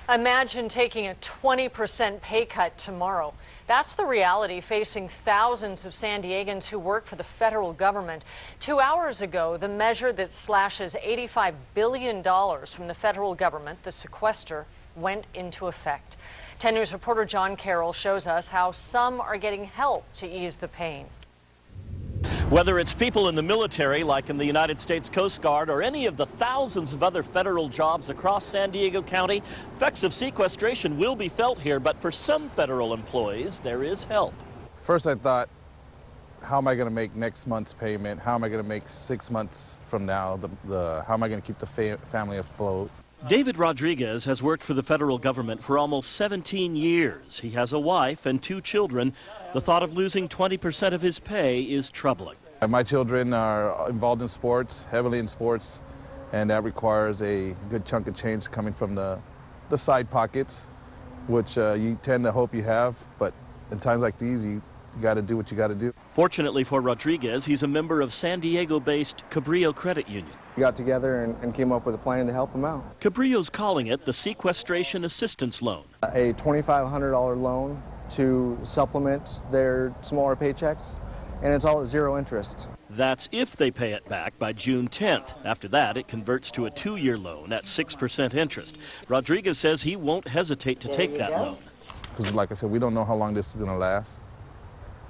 Imagine taking a 20% pay cut tomorrow. That's the reality facing thousands of San Diegans who work for the federal government. 2 hours ago, the measure that slashes $85 billion from the federal government, the sequester, went into effect. 10 News reporter John Carroll shows us how some are getting help to ease the pain. Whether it's people in the military, like in the United States Coast Guard, or any of the thousands of other federal jobs across San Diego County, effects of sequestration will be felt here, but for some federal employees, there is help. First I thought, how am I going to make next month's payment? How am I going to make 6 months from now? How am I going to keep the family afloat? David Rodriguez has worked for the federal government for almost 17 years. He has a wife and 2 children. The thought of losing 20% of his pay is troubling. My children are involved in sports, heavily in sports, and that requires a good chunk of change coming from the side pockets, which you tend to hope you have, but in times like these, you got to do what you got to do. Fortunately for Rodriguez, he's a member of San Diego-based Cabrillo Credit Union. We got together and came up with a plan to help them out. Cabrillo's calling it the Sequestration Assistance Loan. A $2,500 loan to supplement their smaller paychecks, and it's all at 0 interest. That's if they pay it back by June 10th. After that, it converts to a 2-year loan at 6% interest. Rodriguez says he won't hesitate to take that loan. Because like I said, we don't know how long this is going to last,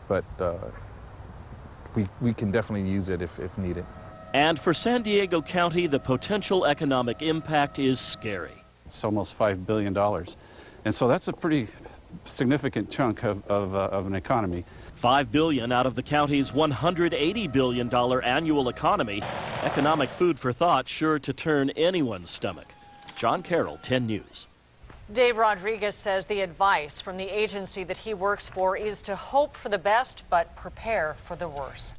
but we can definitely use it if needed. And for San Diego County, the potential economic impact is scary. It's almost $5 billion. And so that's a pretty significant chunk of an economy. $5 billion out of the county's $180 billion annual economy. Economic food for thought sure to turn anyone's stomach. John Carroll, 10 News. Dave Rodriguez says the advice from the agency that he works for is to hope for the best but prepare for the worst.